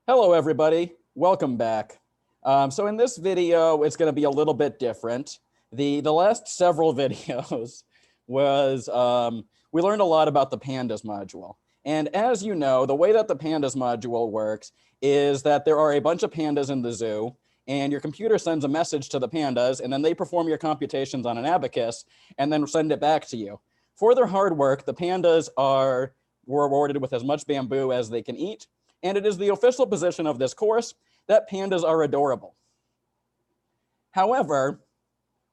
Hello, everybody. Welcome back. So in this video, it's going to be a little bit different. The last several videos was we learned a lot about the Pandas module. And as you know, the way that the Pandas module works is that there are a bunch of pandas in the zoo, and your computer sends a message to the pandas, and then they perform your computations on an abacus and then send it back to you. For their hard work, the pandas were rewarded with as much bamboo as they can eat. And it is the official position of this course that pandas are adorable. However,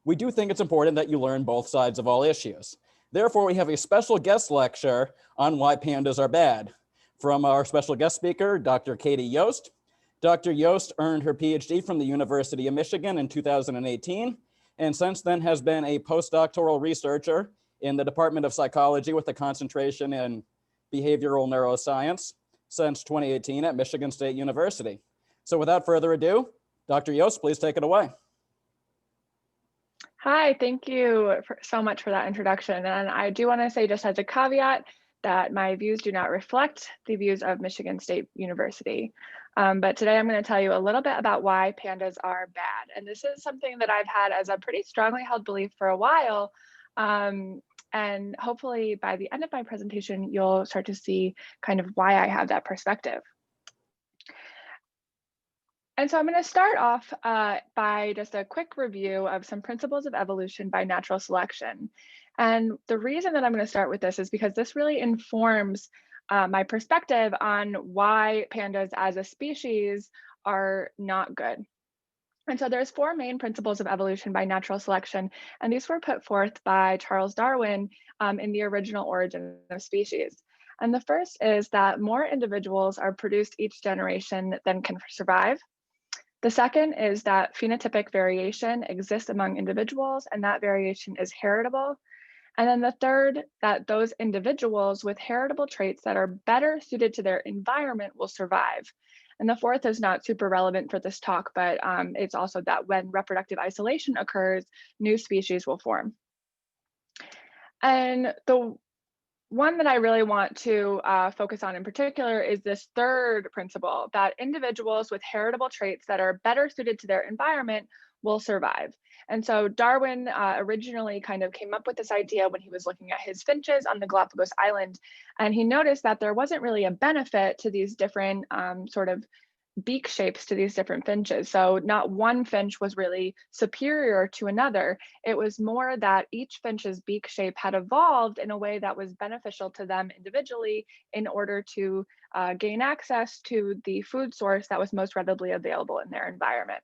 we do think it's important that you learn both sides of all issues. Therefore, we have a special guest lecture on why pandas are bad from our special guest speaker, Dr. Katie Yost. Dr. Yost earned her PhD from the University of Michigan in 2018, and since then has been a postdoctoral researcher in the Department of Psychology with a concentration in behavioral neuroscience since 2018 at Michigan State University. So without further ado, Dr. Yost, please take it away. Hi, thank you so much for that introduction. And I do want to say, just as a caveat, that my views do not reflect the views of Michigan State University. But today I'm going to tell you a little bit about why pandas are bad. And this is something that I've had as a pretty strongly held belief for a while. And hopefully by the end of my presentation, you'll start to see kind of why I have that perspective. And so I'm going to start off by just a quick review of some principles of evolution by natural selection. And the reason that I'm going to start with this is because this really informs my perspective on why pandas as a species are not good. And so there's four main principles of evolution by natural selection, and these were put forth by Charles Darwin in the original Origin of Species. And the first is that more individuals are produced each generation than can survive. The second is that phenotypic variation exists among individuals, and that variation is heritable. And then the third, that those individuals with heritable traits that are better suited to their environment will survive. And the fourth is not super relevant for this talk, but it's also that when reproductive isolation occurs, new species will form. And the one that I really want to focus on in particular is this third principle, that individuals with heritable traits that are better suited to their environment will survive. And so Darwin originally kind of came up with this idea when he was looking at his finches on the Galapagos Island, and he noticed that there wasn't really a benefit to these different sort of beak shapes to these different finches. So not one finch was really superior to another. It was more that each finch's beak shape had evolved in a way that was beneficial to them individually in order to gain access to the food source that was most readily available in their environment.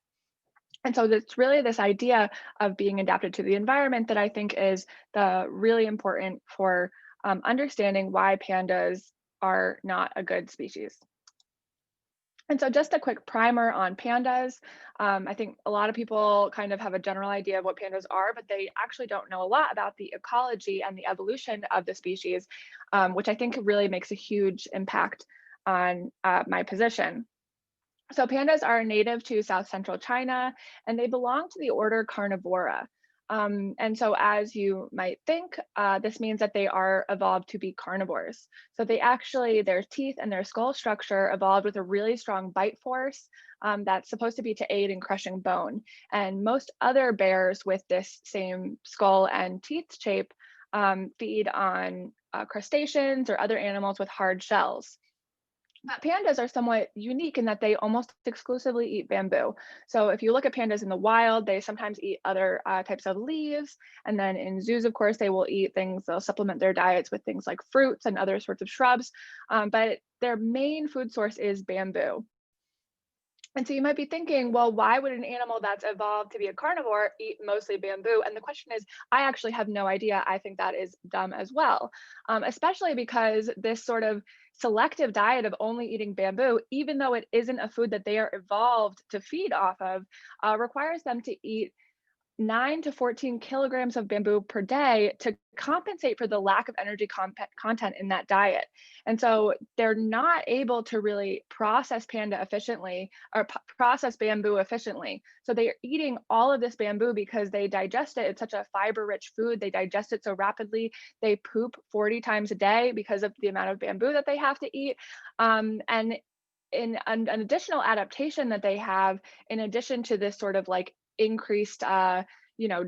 And so it's really this idea of being adapted to the environment that I think is really important for understanding why pandas are not a good species. And so just a quick primer on pandas. I think a lot of people kind of have a general idea of what pandas are, but they actually don't know a lot about the ecology and the evolution of the species, which I think really makes a huge impact on my position. So pandas are native to South Central China, and they belong to the order Carnivora. And so as you might think, this means that they are evolved to be carnivores. So their teeth and their skull structure evolved with a really strong bite force that's supposed to be to aid in crushing bone. And most other bears with this same skull and teeth shape feed on crustaceans or other animals with hard shells. But pandas are somewhat unique in that they almost exclusively eat bamboo. So if you look at pandas in the wild, they sometimes eat other types of leaves. And then in zoos, of course, they will eat things, they'll supplement their diets with things like fruits and other sorts of shrubs. But their main food source is bamboo. And so you might be thinking, well, why would an animal that's evolved to be a carnivore eat mostly bamboo? And the question is, I actually have no idea. I think that is dumb as well, especially because this sort of selective diet of only eating bamboo, even though it isn't a food that they are evolved to feed off of, requires them to eat 9 to 14 kilograms of bamboo per day to compensate for the lack of energy content in that diet. And so they're not able to really process panda efficiently or process bamboo efficiently. So they are eating all of this bamboo because they digest it. It's such a fiber-rich food. They digest it so rapidly. They poop 40 times a day because of the amount of bamboo that they have to eat. And an additional adaptation that they have, in addition to this sort of like increased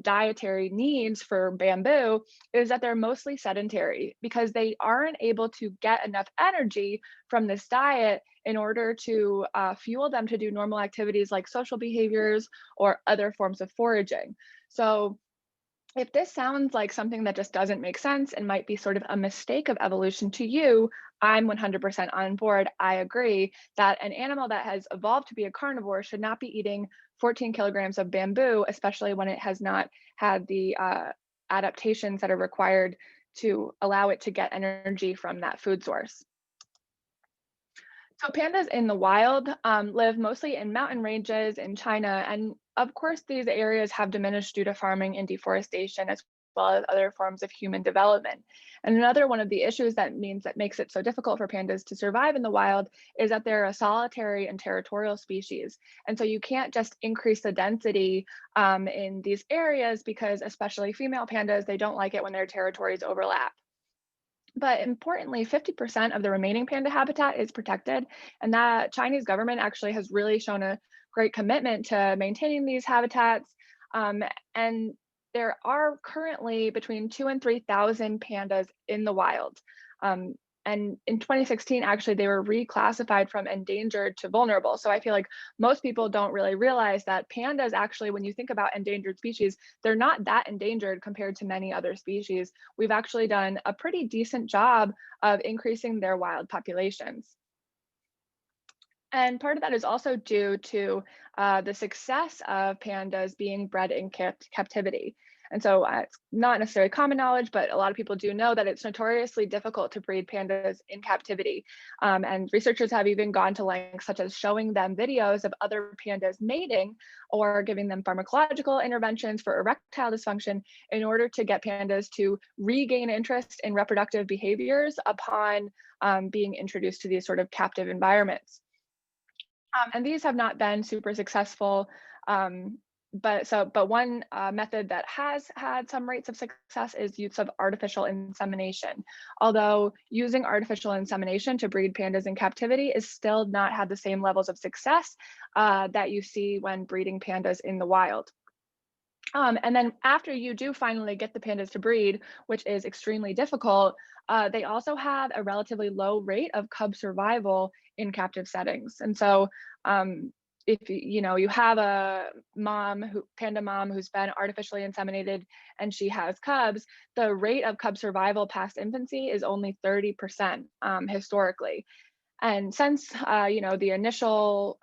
dietary needs for bamboo, is that they're mostly sedentary because they aren't able to get enough energy from this diet in order to fuel them to do normal activities like social behaviors or other forms of foraging. So if this sounds like something that just doesn't make sense and might be sort of a mistake of evolution to you, I'm 100% on board. I agree that an animal that has evolved to be a carnivore should not be eating 14 kilograms of bamboo, especially when it has not had the adaptations that are required to allow it to get energy from that food source. So pandas in the wild live mostly in mountain ranges in China, and of course these areas have diminished due to farming and deforestation, as well as other forms of human development. And another one of the issues that makes it so difficult for pandas to survive in the wild is that they're a solitary and territorial species, and so you can't just increase the density in these areas, because especially female pandas, they don't like it when their territories overlap. But importantly, 50% of the remaining panda habitat is protected, and that Chinese government actually has really shown a great commitment to maintaining these habitats. Um, and there are currently between 2 and 3,000 pandas in the wild. Um, and in 2016, actually, they were reclassified from endangered to vulnerable. So I feel like most people don't really realize that pandas actually, when you think about endangered species, they're not that endangered compared to many other species. We've actually done a pretty decent job of increasing their wild populations. And part of that is also due to the success of pandas being bred in captivity. And so it's not necessarily common knowledge, but a lot of people do know that it's notoriously difficult to breed pandas in captivity. And researchers have even gone to lengths such as showing them videos of other pandas mating or giving them pharmacological interventions for erectile dysfunction in order to get pandas to regain interest in reproductive behaviors upon being introduced to these sort of captive environments. And these have not been super successful. But one method that has had some rates of success is use of artificial insemination. Although using artificial insemination to breed pandas in captivity is still not had the same levels of success that you see when breeding pandas in the wild. And then after you do finally get the pandas to breed, which is extremely difficult, they also have a relatively low rate of cub survival in captive settings. And so if you have a panda mom who's been artificially inseminated and she has cubs, the rate of cub survival past infancy is only 30% historically. And since the initial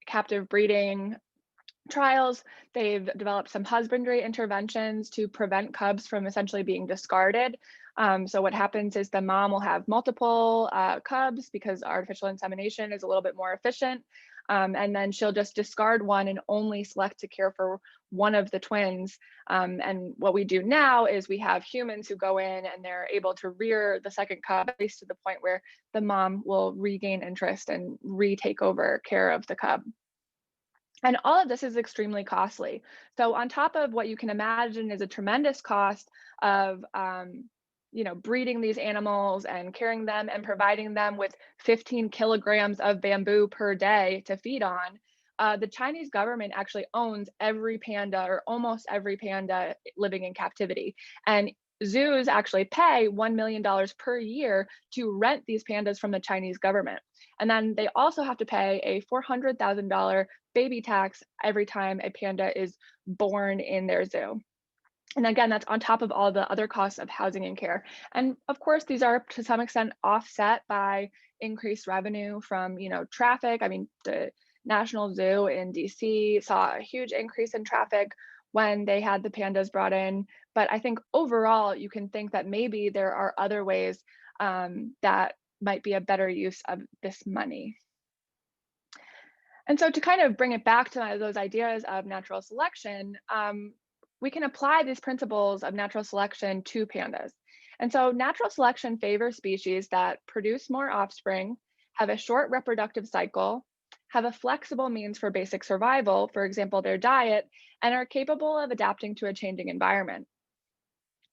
captive breeding trials, they've developed some husbandry interventions to prevent cubs from essentially being discarded. So what happens is the mom will have multiple cubs because artificial insemination is a little bit more efficient. And then she'll just discard one and only select to care for one of the twins. And what we do now is we have humans who go in and they're able to rear the second cub, at least to the point where the mom will regain interest and retake over care of the cub. And all of this is extremely costly. So on top of what you can imagine is a tremendous cost of breeding these animals and carrying them and providing them with 15 kilograms of bamboo per day to feed on, the Chinese government actually owns every panda or almost every panda living in captivity. And zoos actually pay $1 million per year to rent these pandas from the Chinese government. And then they also have to pay a $400,000 baby tax every time a panda is born in their zoo. And again, that's on top of all the other costs of housing and care. And of course, these are to some extent offset by increased revenue from, traffic. I mean, the National Zoo in DC saw a huge increase in traffic when they had the pandas brought in. But I think overall, you can think that maybe there are other ways that might be a better use of this money. And so to kind of bring it back to those ideas of natural selection, we can apply these principles of natural selection to pandas. And so natural selection favors species that produce more offspring, have a short reproductive cycle, have a flexible means for basic survival, for example, their diet, and are capable of adapting to a changing environment.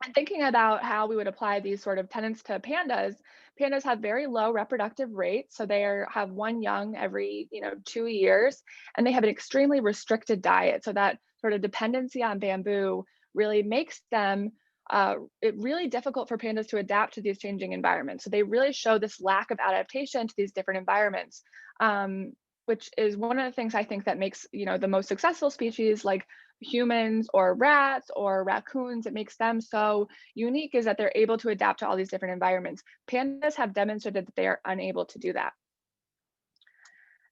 And thinking about how we would apply these sort of tenets to pandas, pandas have very low reproductive rates. So have one young every, 2 years, and they have an extremely restricted diet. So that sort of dependency on bamboo really makes them it really difficult for pandas to adapt to these changing environments. So they really show this lack of adaptation to these different environments. Which is one of the things I think that makes, the most successful species like humans or rats or raccoons, it makes them so unique is that they're able to adapt to all these different environments. Pandas have demonstrated that they are unable to do that.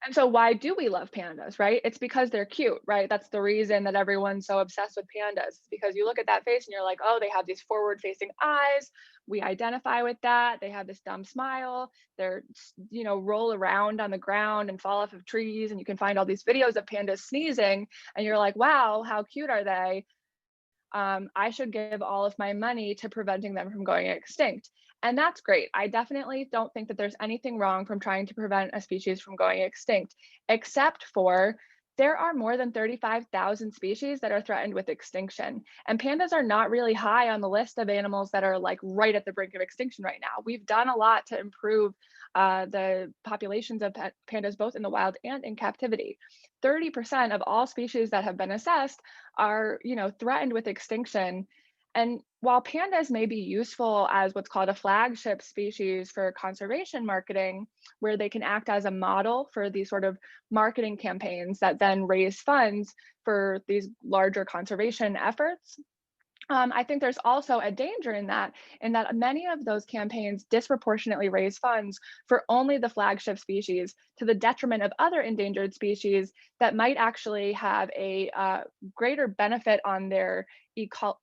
And so why do we love pandas, right? It's because they're cute, right? That's the reason that everyone's so obsessed with pandas, because you look at that face and you're like, oh, they have these forward facing eyes. We identify with that. They have this dumb smile. They're, roll around on the ground and fall off of trees. And you can find all these videos of pandas sneezing. And you're like, wow, how cute are they? I should give all of my money to preventing them from going extinct. And that's great. I definitely don't think that there's anything wrong from trying to prevent a species from going extinct, except for there are more than 35,000 species that are threatened with extinction. And pandas are not really high on the list of animals that are like right at the brink of extinction right now. We've done a lot to improve the populations of pandas, both in the wild and in captivity. 30% of all species that have been assessed are, threatened with extinction. And while pandas may be useful as what's called a flagship species for conservation marketing, where they can act as a model for these sort of marketing campaigns that then raise funds for these larger conservation efforts, I think there's also a danger in that many of those campaigns disproportionately raise funds for only the flagship species to the detriment of other endangered species that might actually have a greater benefit on their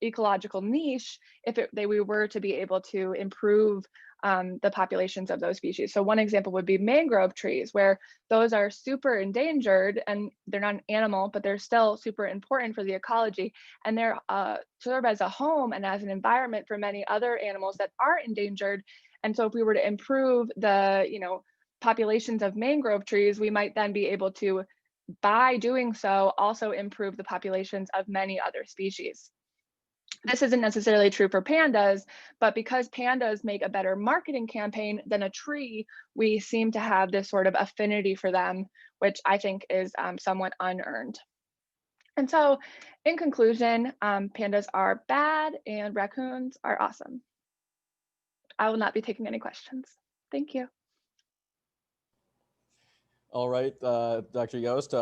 ecological niche if we were to be able to improve the populations of those species. So one example would be mangrove trees, where those are super endangered and they're not an animal, but they're still super important for the ecology. And they're serve as a home and as an environment for many other animals that are endangered. And so if we were to improve the, populations of mangrove trees, we might then be able to, by doing so, also improve the populations of many other species. This isn't necessarily true for pandas, but because pandas make a better marketing campaign than a tree, we seem to have this sort of affinity for them, which I think is somewhat unearned. And so, in conclusion, pandas are bad and raccoons are awesome. I will not be taking any questions. Thank you. All right, Dr. Yost,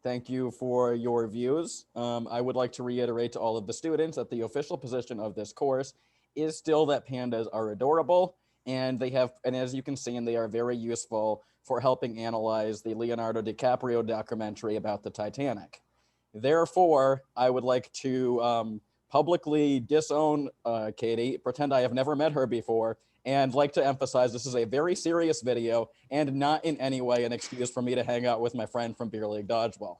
thank you for your views. I would like to reiterate to all of the students that the official position of this course is still that pandas are adorable, and as you can see, and they are very useful for helping analyze the Leonardo DiCaprio documentary about the Titanic. Therefore, I would like to publicly disown Katie, pretend I have never met her before, and like to emphasize this is a very serious video and not in any way an excuse for me to hang out with my friend from Beer League Dodgeball.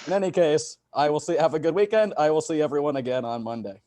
In any case, have a good weekend. I will see everyone again on Monday.